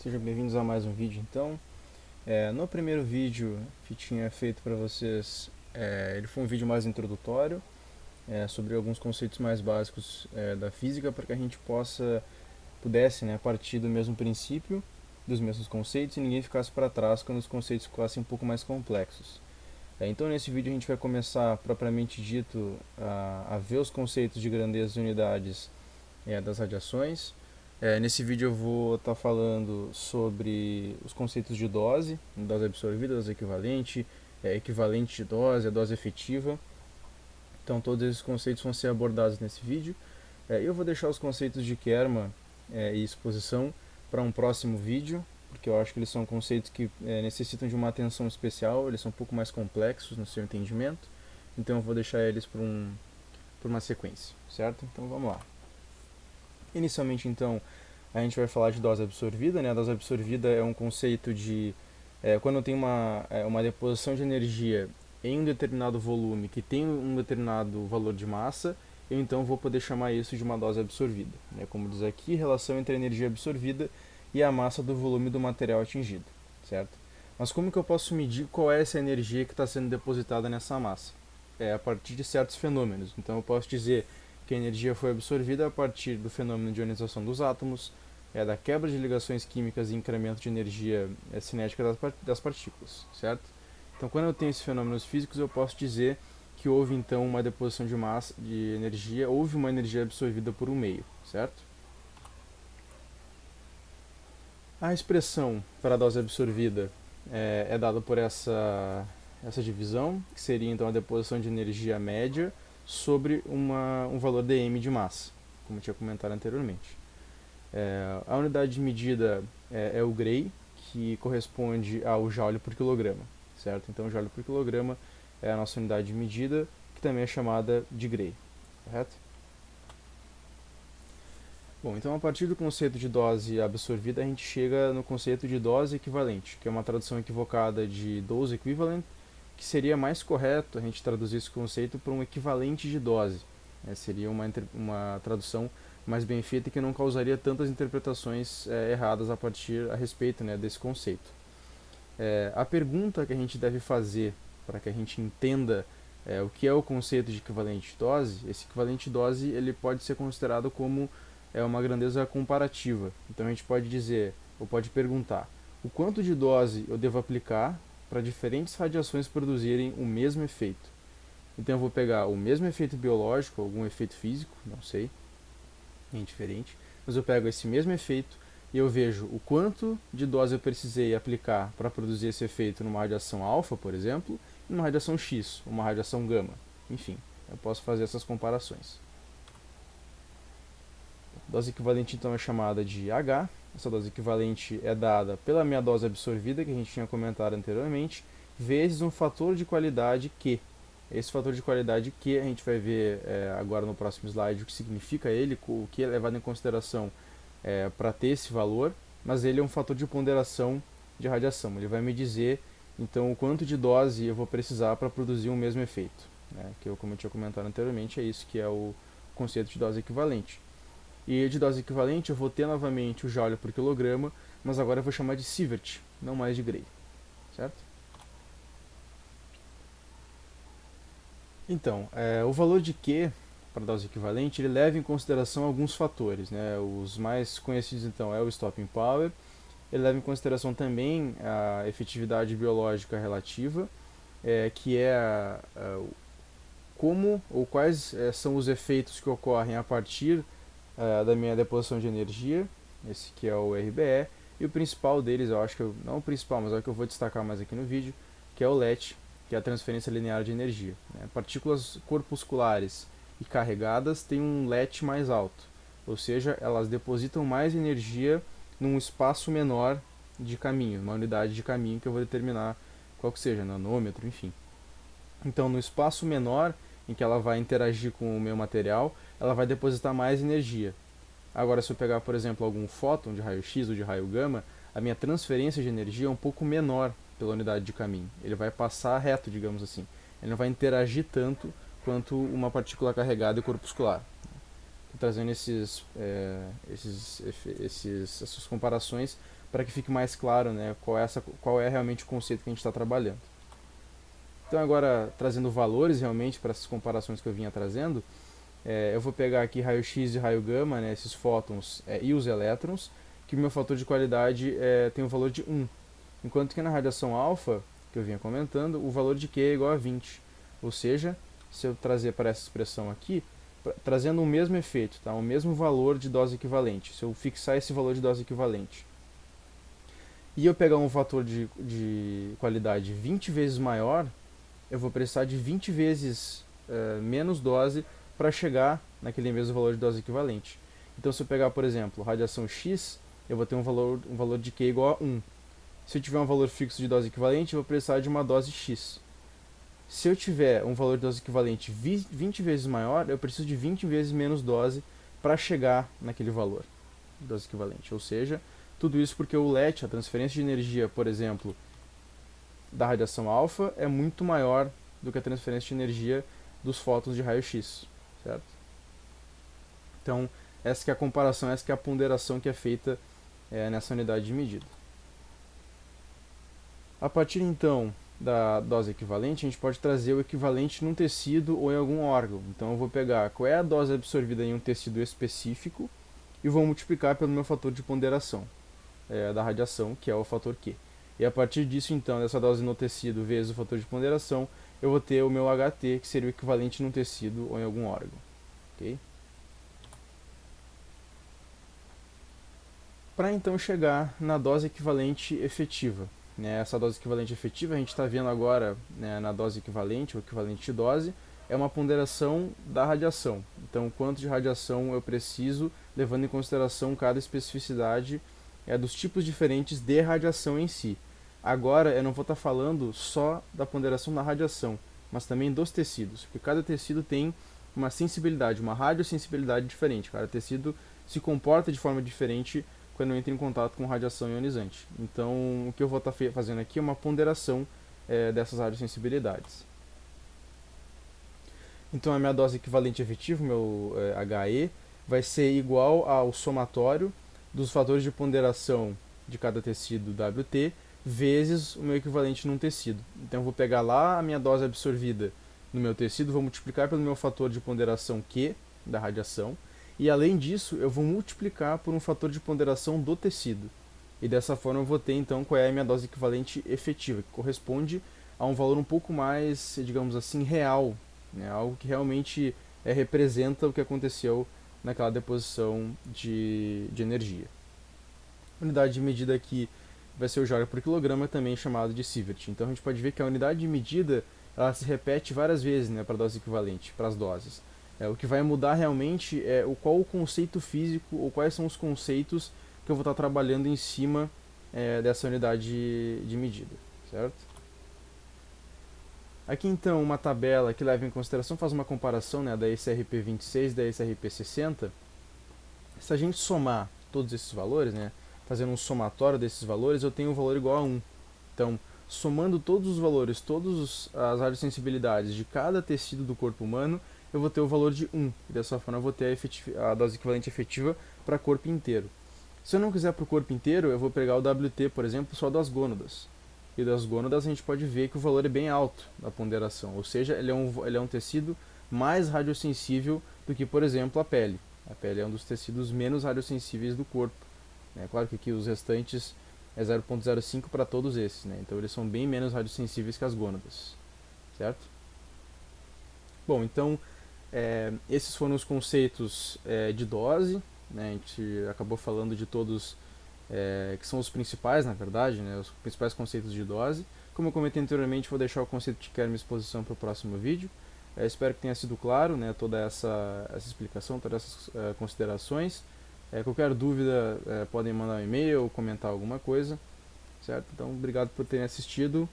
Sejam bem-vindos a mais um vídeo. Então, no primeiro vídeo que tinha feito para vocês, ele foi um vídeo mais introdutório, sobre alguns conceitos mais básicos da física, para que a gente pudesse, né, partir do mesmo princípio, dos mesmos conceitos, e ninguém ficasse para trás quando os conceitos ficassem um pouco mais complexos. Então, nesse vídeo a gente vai começar, propriamente dito, a ver os conceitos de grandezas e unidades das radiações. Nesse vídeo eu vou estar falando sobre os conceitos de dose absorvida, dose equivalente, equivalente de dose, a dose efetiva. Então todos esses conceitos vão ser abordados nesse vídeo. Eu vou deixar os conceitos de Kerma e exposição para um próximo vídeo, porque eu acho que eles são conceitos que necessitam de uma atenção especial, eles são um pouco mais complexos no seu entendimento, então eu vou deixar eles por uma sequência, certo? Então vamos lá. Inicialmente, então, a gente vai falar de dose absorvida, né? A dose absorvida é um conceito de quando tem uma deposição de energia em um determinado volume que tem um determinado valor de massa, eu então vou poder chamar isso de uma dose absorvida, né? Como diz aqui, relação entre a energia absorvida e a massa do volume do material atingido, certo? Mas como que eu posso medir qual é essa energia que está sendo depositada nessa massa? A partir de certos fenômenos. Então eu posso dizer que a energia foi absorvida a partir do fenômeno de ionização dos átomos, da quebra de ligações químicas e incremento de energia cinética das partículas, certo? Então, quando eu tenho esses fenômenos físicos, eu posso dizer que houve então uma deposição de massa, de energia, houve uma energia absorvida por um meio, certo? A expressão para a dose absorvida é dada por essa divisão, que seria então a deposição de energia média sobre um valor dm de massa, como eu tinha comentado anteriormente. A unidade de medida é o Gray, que corresponde ao joule por quilograma, certo? Então, joule por quilograma é a nossa unidade de medida, que também é chamada de Gray, correto? Bom, então a partir do conceito de dose absorvida, a gente chega no conceito de dose equivalente, que é uma tradução equivocada de dose equivalent, que seria mais correto a gente traduzir esse conceito para um equivalente de dose. Seria uma tradução mais bem feita e que não causaria tantas interpretações erradas a respeito, né, desse conceito. A pergunta que a gente deve fazer para que a gente entenda o que é o conceito de equivalente de dose, esse equivalente de dose ele pode ser considerado como uma grandeza comparativa. Então a gente pode dizer, ou pode perguntar, o quanto de dose eu devo aplicar para diferentes radiações produzirem o mesmo efeito. Então eu vou pegar o mesmo efeito biológico, algum efeito físico, não sei, é indiferente, mas eu pego esse mesmo efeito e eu vejo o quanto de dose eu precisei aplicar para produzir esse efeito numa radiação alfa, por exemplo, e numa radiação X, uma radiação gama. Enfim, eu posso fazer essas comparações. A dose equivalente então é chamada de H. Essa dose equivalente é dada pela minha dose absorvida, que a gente tinha comentado anteriormente, vezes um fator de qualidade Q. Esse fator de qualidade Q a gente vai ver agora no próximo slide o que significa ele, o que é levado em consideração para ter esse valor, mas ele é um fator de ponderação de radiação. Ele vai me dizer então o quanto de dose eu vou precisar para produzir o mesmo efeito, né? Que eu, como eu tinha comentado anteriormente, é isso que é o conceito de dose equivalente. E de dose equivalente eu vou ter novamente o joule por quilograma, mas agora eu vou chamar de sievert, não mais de Gray, certo? Então, o valor de Q para a dose equivalente ele leva em consideração alguns fatores, né? Os mais conhecidos então é o stopping power, ele leva em consideração também a efetividade biológica relativa, que é como ou quais são os efeitos que ocorrem a partir da minha deposição de energia, esse que é o RBE, e o principal deles, eu acho que não o principal, mas é o que eu vou destacar mais aqui no vídeo, que é o LET, que é a transferência linear de energia. Partículas corpusculares e carregadas têm um LET mais alto, ou seja, elas depositam mais energia num espaço menor de caminho, uma unidade de caminho que eu vou determinar qual que seja, nanômetro, enfim. Então, no espaço menor em que ela vai interagir com o meu material, ela vai depositar mais energia. Agora, se eu pegar, por exemplo, algum fóton de raio X ou de raio gama, a minha transferência de energia é um pouco menor pela unidade de caminho. Ele vai passar reto, digamos assim. Ele não vai interagir tanto quanto uma partícula carregada e corpuscular. trazendo essas comparações para que fique mais claro, né, qual é realmente o conceito que a gente está trabalhando. Então agora trazendo valores realmente para essas comparações que eu vinha trazendo, eu vou pegar aqui raio-x e raio gama, né, esses fótons e os elétrons, que o meu fator de qualidade tem um valor de 1. Enquanto que na radiação alfa, que eu vinha comentando, o valor de Q é igual a 20. Ou seja, se eu trazer para essa expressão aqui, trazendo o mesmo efeito, tá? O mesmo valor de dose equivalente, se eu fixar esse valor de dose equivalente, e eu pegar um fator de qualidade 20 vezes maior, eu vou precisar de 20 vezes menos dose para chegar naquele mesmo valor de dose equivalente. Então, se eu pegar, por exemplo, radiação X, eu vou ter um valor de Q igual a 1. Se eu tiver um valor fixo de dose equivalente, eu vou precisar de uma dose X. Se eu tiver um valor de dose equivalente 20 vezes maior, eu preciso de 20 vezes menos dose para chegar naquele valor de dose equivalente. Ou seja, tudo isso porque o LET, a transferência de energia, por exemplo, da radiação alfa, é muito maior do que a transferência de energia dos fótons de raio-x, certo? Então, essa que é a comparação, essa que é a ponderação que é feita nessa unidade de medida. A partir então da dose equivalente, a gente pode trazer o equivalente num tecido ou em algum órgão. Então eu vou pegar qual é a dose absorvida em um tecido específico e vou multiplicar pelo meu fator de ponderação da radiação, que é o fator Q. E a partir disso, então, dessa dose no tecido vezes o fator de ponderação, eu vou ter o meu HT, que seria o equivalente num tecido ou em algum órgão. Okay? Para então chegar na dose equivalente efetiva. Essa dose equivalente efetiva, a gente está vendo agora, né, na dose equivalente, ou equivalente dose, é uma ponderação da radiação. Então, quanto de radiação eu preciso, levando em consideração cada especificidade dos tipos diferentes de radiação em si. Agora, eu não vou estar falando só da ponderação da radiação, mas também dos tecidos, porque cada tecido tem uma sensibilidade, uma radiosensibilidade diferente. Cada tecido se comporta de forma diferente quando eu entro em contato com radiação ionizante. Então, o que eu vou estar fazendo aqui é uma ponderação dessas radiosensibilidades. Então, a minha dose equivalente efetiva, meu HE, vai ser igual ao somatório dos fatores de ponderação de cada tecido WT vezes o meu equivalente num tecido. Então, eu vou pegar lá a minha dose absorvida no meu tecido, vou multiplicar pelo meu fator de ponderação Q, da radiação, e além disso, eu vou multiplicar por um fator de ponderação do tecido. E dessa forma eu vou ter então qual é a minha dose equivalente efetiva, que corresponde a um valor um pouco mais, digamos assim, real, né? Algo que realmente representa o que aconteceu naquela deposição de energia. A unidade de medida aqui vai ser o joule por quilograma, também chamado de sievert. Então a gente pode ver que a unidade de medida ela se repete várias vezes, né, para a dose equivalente, para as doses. O que vai mudar realmente é qual o conceito físico ou quais são os conceitos que eu vou estar trabalhando em cima dessa unidade de medida, certo? Aqui então uma tabela que leva em consideração, faz uma comparação, né, da ECRP 26 e da ECRP 60. Se a gente somar todos esses valores, né, fazendo um somatório desses valores, eu tenho um valor igual a 1. Então, somando todos os valores, todas as radiosensibilidades de cada tecido do corpo humano, eu vou ter o valor de 1. E dessa forma eu vou ter a dose equivalente efetiva para o corpo inteiro. Se eu não quiser para o corpo inteiro, eu vou pegar o WT, por exemplo, só das gônadas. E das gônadas a gente pode ver que o valor é bem alto da ponderação, ou seja, ele é um tecido mais radiosensível do que, por exemplo, a pele. A pele é um dos tecidos menos radiosensíveis do corpo. É claro que aqui os restantes é 0,05 para todos esses, né? Então eles são bem menos radiosensíveis que as gônadas, certo? Bom, então esses foram os conceitos de dose, né? A gente acabou falando de todos que são os principais, na verdade, né? Os principais conceitos de dose. Como eu comentei anteriormente, vou deixar o conceito de Kerr à minha exposição para o próximo vídeo. Espero que tenha sido claro, né, toda essa explicação, todas essas considerações. Qualquer dúvida podem mandar um e-mail ou comentar alguma coisa, certo? Então, obrigado por terem assistido